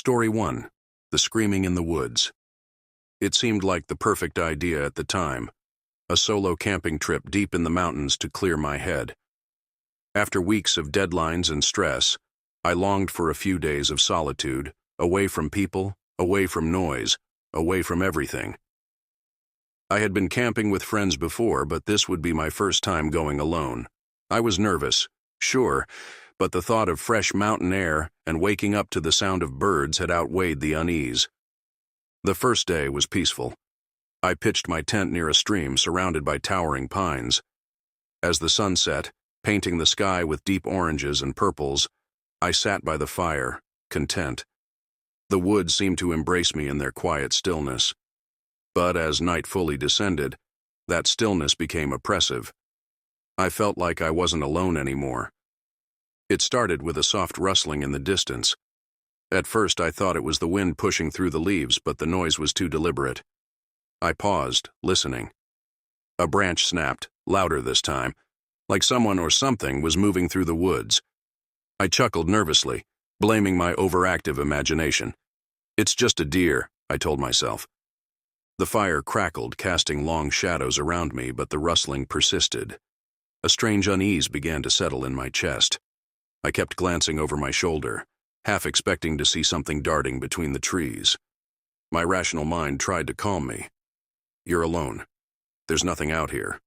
Story 1. The Screaming in the Woods. It seemed like the perfect idea at the time, a solo camping trip deep in the mountains to clear my head. After weeks of deadlines and stress, I longed for a few days of solitude, away from people, away from noise, away from everything. I had been camping with friends before, but this would be my first time going alone. I was nervous, sure, but the thought of fresh mountain air and waking up to the sound of birds had outweighed the unease. The first day was peaceful. I pitched my tent near a stream surrounded by towering pines. As the sun set, painting the sky with deep oranges and purples, I sat by the fire, content. The woods seemed to embrace me in their quiet stillness. But as night fully descended, that stillness became oppressive. I felt like I wasn't alone anymore. It started with a soft rustling in the distance. At first I thought it was the wind pushing through the leaves, but the noise was too deliberate. I paused, listening. A branch snapped, louder this time, like someone or something was moving through the woods. I chuckled nervously, blaming my overactive imagination. It's just a deer, I told myself. The fire crackled, casting long shadows around me, but the rustling persisted. A strange unease began to settle in my chest. I kept glancing over my shoulder, half expecting to see something darting between the trees. My rational mind tried to calm me. You're alone. There's nothing out here.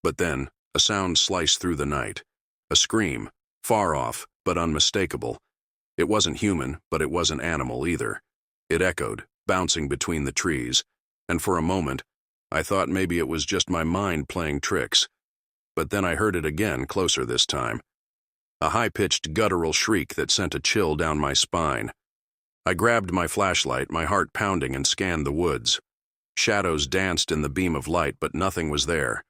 But then, a sound sliced through the night. A scream, far off, but unmistakable. It wasn't human, but it wasn't animal either. It echoed, bouncing between the trees, and for a moment, I thought maybe it was just my mind playing tricks. But then I heard it again, closer this time. A high-pitched guttural shriek that sent a chill down my spine. I grabbed my flashlight, my heart pounding, and scanned the woods. Shadows danced in the beam of light, but nothing was there.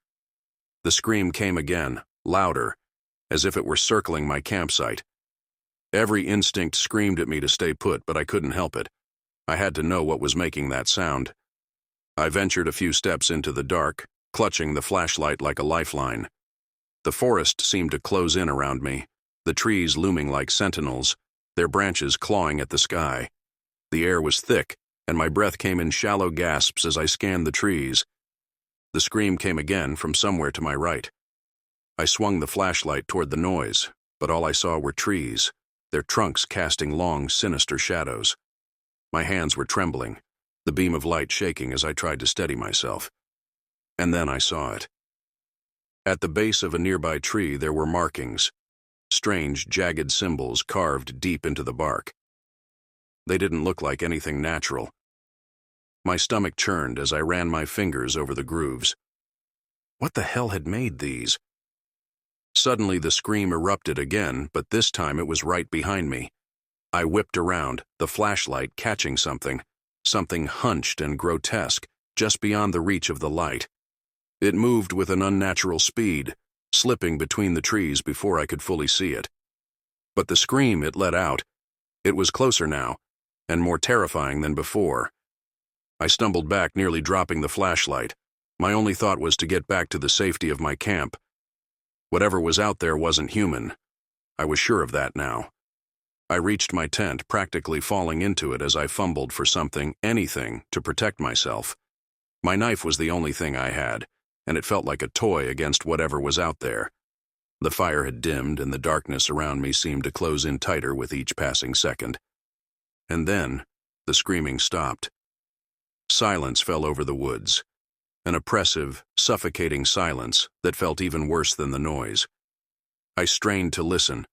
The scream came again, louder, as if it were circling my campsite. Every instinct screamed at me to stay put, but I couldn't help it. I had to know what was making that sound. I ventured a few steps into the dark, clutching the flashlight like a lifeline. The forest seemed to close in around me, the trees looming like sentinels, their branches clawing at the sky. The air was thick, and my breath came in shallow gasps as I scanned the trees. The scream came again from somewhere to my right. I swung the flashlight toward the noise, but all I saw were trees, their trunks casting long, sinister shadows. My hands were trembling, the beam of light shaking as I tried to steady myself. And then I saw it. At the base of a nearby tree there were markings, strange, jagged symbols carved deep into the bark. They didn't look like anything natural. My stomach churned as I ran my fingers over the grooves. What the hell had made these? Suddenly the scream erupted again, but this time it was right behind me. I whipped around, the flashlight catching something hunched and grotesque, just beyond the reach of the light. It moved with an unnatural speed, slipping between the trees before I could fully see it. But the scream it let out, it was closer now, and more terrifying than before. I stumbled back, nearly dropping the flashlight. My only thought was to get back to the safety of my camp. Whatever was out there wasn't human. I was sure of that now. I reached my tent, practically falling into it as I fumbled for something, anything, to protect myself. My knife was the only thing I had, and it felt like a toy against whatever was out there. The fire had dimmed, and the darkness around me seemed to close in tighter with each passing second. And then, the screaming stopped. Silence fell over the woods, an oppressive, suffocating silence that felt even worse than the noise. I strained to listen,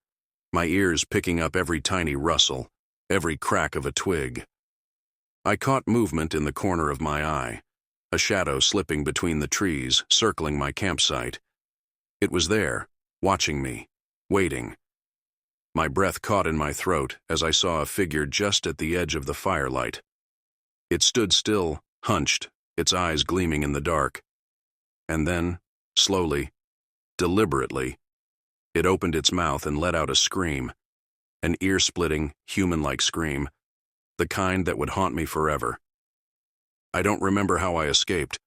my ears picking up every tiny rustle, every crack of a twig. I caught movement in the corner of my eye, a shadow slipping between the trees, circling my campsite. It was there, watching me, waiting. My breath caught in my throat as I saw a figure just at the edge of the firelight. It stood still, hunched, its eyes gleaming in the dark. And then, slowly, deliberately, it opened its mouth and let out a scream, an ear-splitting, human-like scream, the kind that would haunt me forever. I don't remember how I escaped.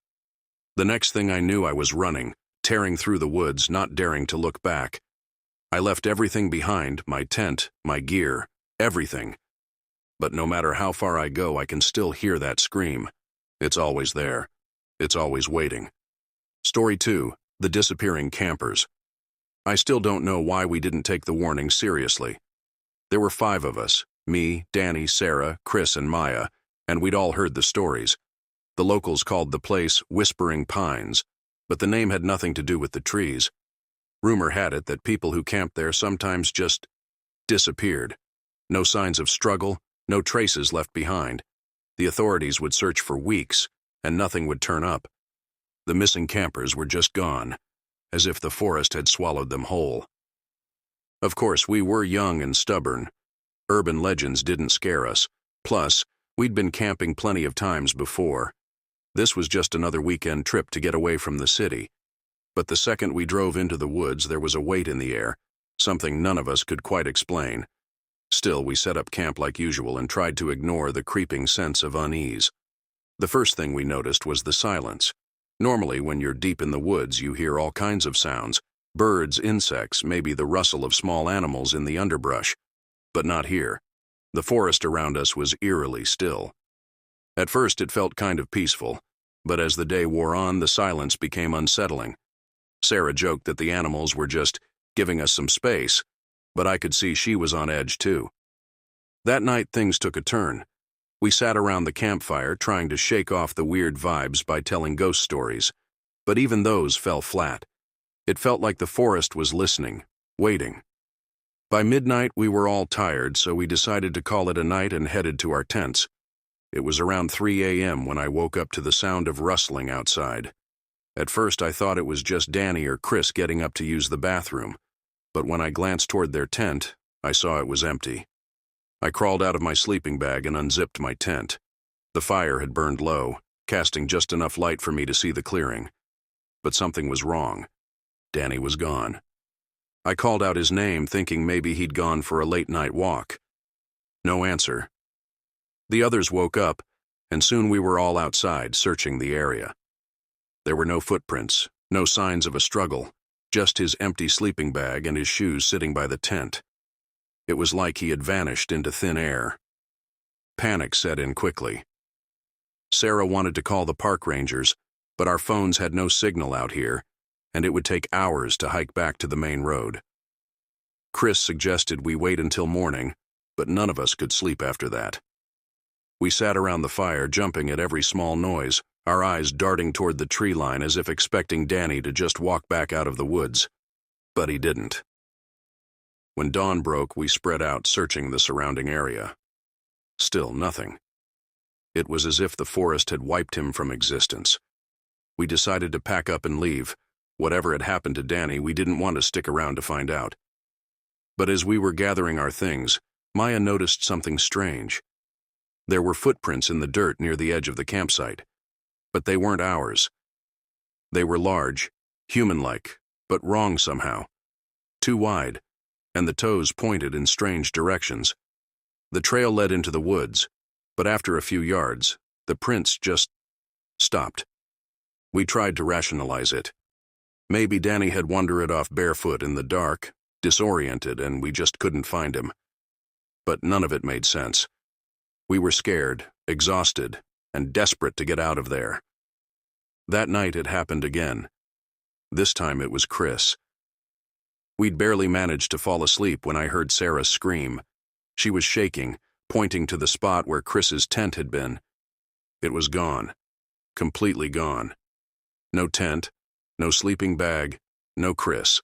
The next thing I knew, I was running, tearing through the woods, not daring to look back. I left everything behind, my tent, my gear, everything. But no matter how far I go, I can still hear that scream. It's always there. It's always waiting. Story 2, The Disappearing Campers. I still don't know why we didn't take the warning seriously. There were 5 of us, me, Danny, Sarah, Chris, and Maya, and we'd all heard the stories. The locals called the place Whispering Pines, but the name had nothing to do with the trees. Rumor had it that people who camped there sometimes just disappeared. No signs of struggle, no traces left behind. The authorities would search for weeks, and nothing would turn up. The missing campers were just gone, as if the forest had swallowed them whole. Of course, we were young and stubborn. Urban legends didn't scare us. Plus, we'd been camping plenty of times before. This was just another weekend trip to get away from the city. But the second we drove into the woods, there was a weight in the air, something none of us could quite explain. Still, we set up camp like usual and tried to ignore the creeping sense of unease. The first thing we noticed was the silence. Normally, when you're deep in the woods, you hear all kinds of sounds. Birds, insects, maybe the rustle of small animals in the underbrush. But not here. The forest around us was eerily still. At first, it felt kind of peaceful, but as the day wore on, the silence became unsettling. Sarah joked that the animals were just giving us some space, but I could see she was on edge too. That night, things took a turn. We sat around the campfire trying to shake off the weird vibes by telling ghost stories, but even those fell flat. It felt like the forest was listening, waiting. By midnight, we were all tired, so we decided to call it a night and headed to our tents. It was around 3 a.m. when I woke up to the sound of rustling outside. At first, I thought it was just Danny or Chris getting up to use the bathroom, but when I glanced toward their tent, I saw it was empty. I crawled out of my sleeping bag and unzipped my tent. The fire had burned low, casting just enough light for me to see the clearing. But something was wrong. Danny was gone. I called out his name, thinking maybe he'd gone for a late-night walk. No answer. The others woke up, and soon we were all outside, searching the area. There were no footprints, no signs of a struggle, just his empty sleeping bag and his shoes sitting by the tent. It was like he had vanished into thin air. Panic set in quickly. Sarah wanted to call the park rangers, but our phones had no signal out here, and it would take hours to hike back to the main road. Chris suggested we wait until morning, but none of us could sleep after that. We sat around the fire, jumping at every small noise, our eyes darting toward the tree line as if expecting Danny to just walk back out of the woods. But he didn't. When dawn broke, we spread out, searching the surrounding area. Still nothing. It was as if the forest had wiped him from existence. We decided to pack up and leave. Whatever had happened to Danny, we didn't want to stick around to find out. But as we were gathering our things, Maya noticed something strange. There were footprints in the dirt near the edge of the campsite, but they weren't ours. They were large, human-like, but wrong somehow. Too wide, and the toes pointed in strange directions. The trail led into the woods, but after a few yards, the prints just stopped. We tried to rationalize it. Maybe Danny had wandered off barefoot in the dark, disoriented, and we just couldn't find him. But none of it made sense. We were scared, exhausted, and desperate to get out of there. That night it happened again. This time it was Chris. We'd barely managed to fall asleep when I heard Sarah scream. She was shaking, pointing to the spot where Chris's tent had been. It was gone. Completely gone. No tent, no sleeping bag, no Chris.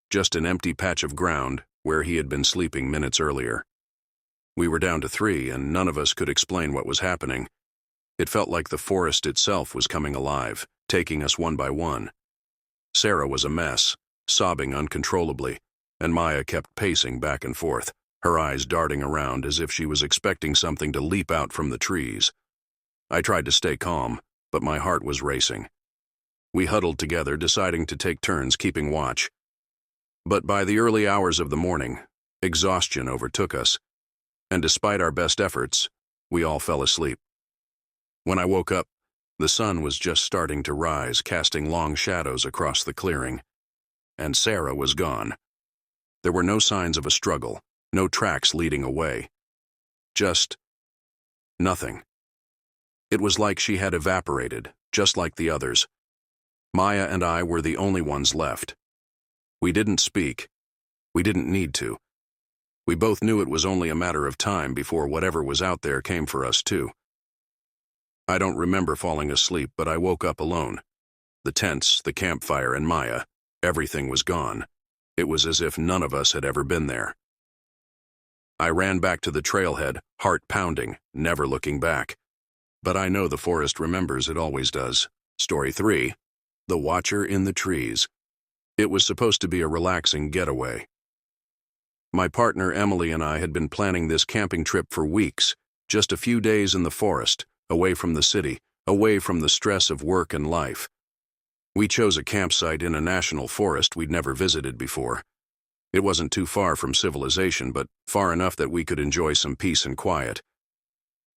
Just an empty patch of ground where he had been sleeping minutes earlier. We were down to 3, and none of us could explain what was happening. It felt like the forest itself was coming alive, taking us one by one. Sarah was a mess, sobbing uncontrollably, and Maya kept pacing back and forth, her eyes darting around as if she was expecting something to leap out from the trees. I tried to stay calm, but my heart was racing. We huddled together, deciding to take turns keeping watch. But by the early hours of the morning, exhaustion overtook us, and despite our best efforts, we all fell asleep. When I woke up, the sun was just starting to rise, casting long shadows across the clearing, and Sarah was gone. There were no signs of a struggle, no tracks leading away. Just nothing. It was like she had evaporated, just like the others. Maya and I were the only ones left. We didn't speak. We didn't need to. We both knew it was only a matter of time before whatever was out there came for us too. I don't remember falling asleep, but I woke up alone. The tents, the campfire, and Maya, everything was gone. It was as if none of us had ever been there. I ran back to the trailhead, heart pounding, never looking back. But I know the forest remembers, it always does. Story 3. The Watcher in the Trees. It was supposed to be a relaxing getaway. My partner Emily and I had been planning this camping trip for weeks, just a few days in the forest, away from the city, away from the stress of work and life. We chose a campsite in a national forest we'd never visited before. It wasn't too far from civilization, but far enough that we could enjoy some peace and quiet.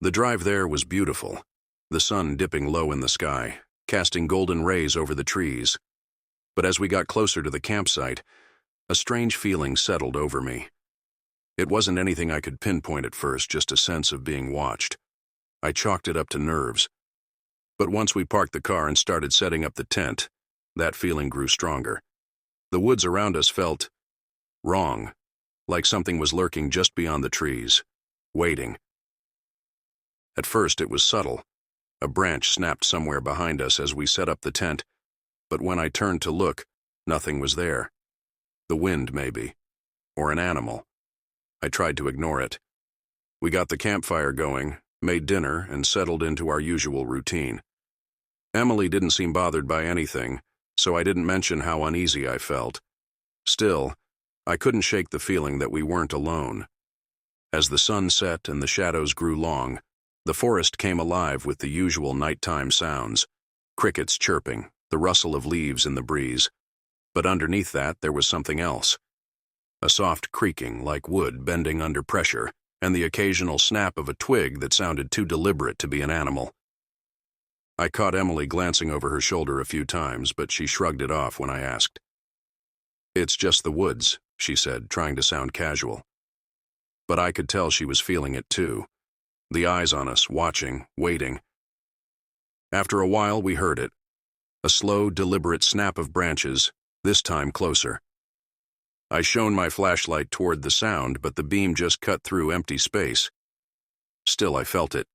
The drive there was beautiful, the sun dipping low in the sky, casting golden rays over the trees. But as we got closer to the campsite, a strange feeling settled over me. It wasn't anything I could pinpoint at first, just a sense of being watched. I chalked it up to nerves. But once we parked the car and started setting up the tent, that feeling grew stronger. The woods around us felt wrong, like something was lurking just beyond the trees, waiting. At first it was subtle. A branch snapped somewhere behind us as we set up the tent, but when I turned to look, nothing was there. The wind, maybe, or an animal. I tried to ignore it. We got the campfire going, made dinner, and settled into our usual routine. Emily didn't seem bothered by anything, so I didn't mention how uneasy I felt. Still, I couldn't shake the feeling that we weren't alone. As the sun set and the shadows grew long, the forest came alive with the usual nighttime sounds, crickets chirping, the rustle of leaves in the breeze. But underneath that, there was something else. A soft creaking like wood bending under pressure, and the occasional snap of a twig that sounded too deliberate to be an animal. I caught Emily glancing over her shoulder a few times, but she shrugged it off when I asked. "It's just the woods," she said, trying to sound casual. But I could tell she was feeling it too. The eyes on us, watching, waiting. After a while, we heard it. A slow, deliberate snap of branches, this time closer. I shone my flashlight toward the sound, but the beam just cut through empty space. Still, I felt it.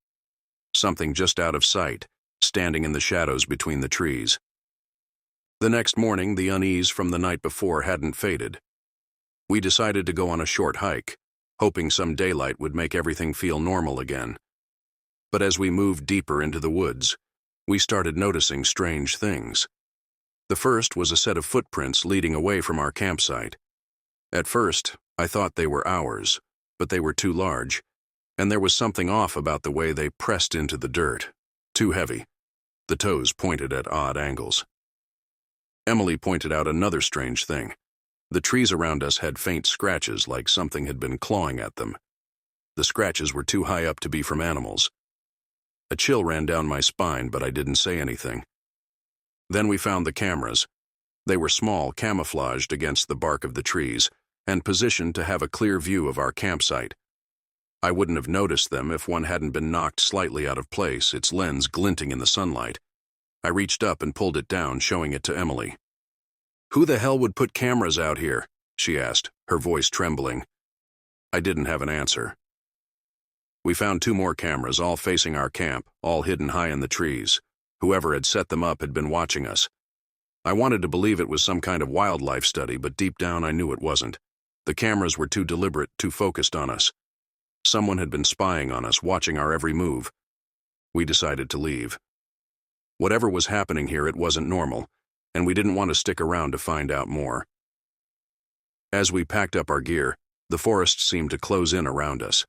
Something just out of sight, standing in the shadows between the trees. The next morning, the unease from the night before hadn't faded. We decided to go on a short hike, hoping some daylight would make everything feel normal again. But as we moved deeper into the woods, we started noticing strange things. The first was a set of footprints leading away from our campsite. At first, I thought they were ours, but they were too large, and there was something off about the way they pressed into the dirt. Too heavy. The toes pointed at odd angles. Emily pointed out another strange thing. The trees around us had faint scratches like something had been clawing at them. The scratches were too high up to be from animals. A chill ran down my spine, but I didn't say anything. Then we found the cameras. They were small, camouflaged against the bark of the trees, and positioned to have a clear view of our campsite. I wouldn't have noticed them if one hadn't been knocked slightly out of place, its lens glinting in the sunlight. I reached up and pulled it down, showing it to Emily. "Who the hell would put cameras out here?" she asked, her voice trembling. I didn't have an answer. We found 2 more cameras, all facing our camp, all hidden high in the trees. Whoever had set them up had been watching us. I wanted to believe it was some kind of wildlife study, but deep down I knew it wasn't. The cameras were too deliberate, too focused on us. Someone had been spying on us, watching our every move. We decided to leave. Whatever was happening here, it wasn't normal, and we didn't want to stick around to find out more. As we packed up our gear, the forest seemed to close in around us.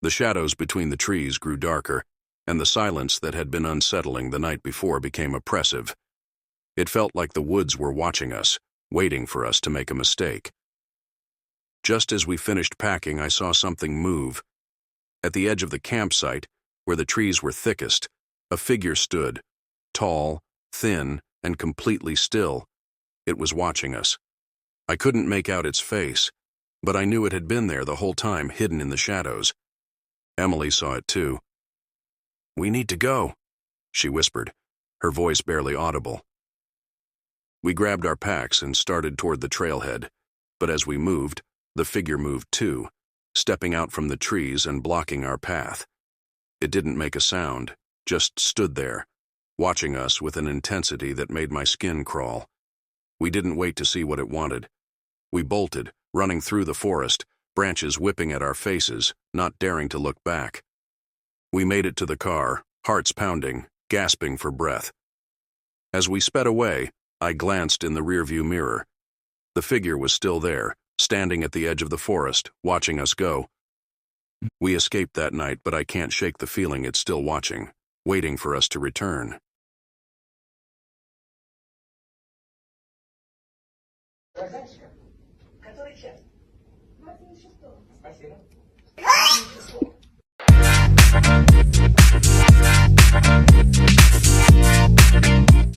The shadows between the trees grew darker, and the silence that had been unsettling the night before became oppressive. It felt like the woods were watching us, waiting for us to make a mistake. Just as we finished packing, I saw something move. At the edge of the campsite, where the trees were thickest, a figure stood, tall, thin, and completely still. It was watching us. I couldn't make out its face, but I knew it had been there the whole time, hidden in the shadows. Emily saw it too. "We need to go," she whispered, her voice barely audible. We grabbed our packs and started toward the trailhead, but as we moved, the figure moved too, stepping out from the trees and blocking our path. It didn't make a sound, just stood there, watching us with an intensity that made my skin crawl. We didn't wait to see what it wanted. We bolted, running through the forest, branches whipping at our faces, not daring to look back. We made it to the car, hearts pounding, gasping for breath. As we sped away, I glanced in the rearview mirror. The figure was still there, standing at the edge of the forest, watching us go. We escaped that night, but I can't shake the feeling it's still watching, waiting for us to return.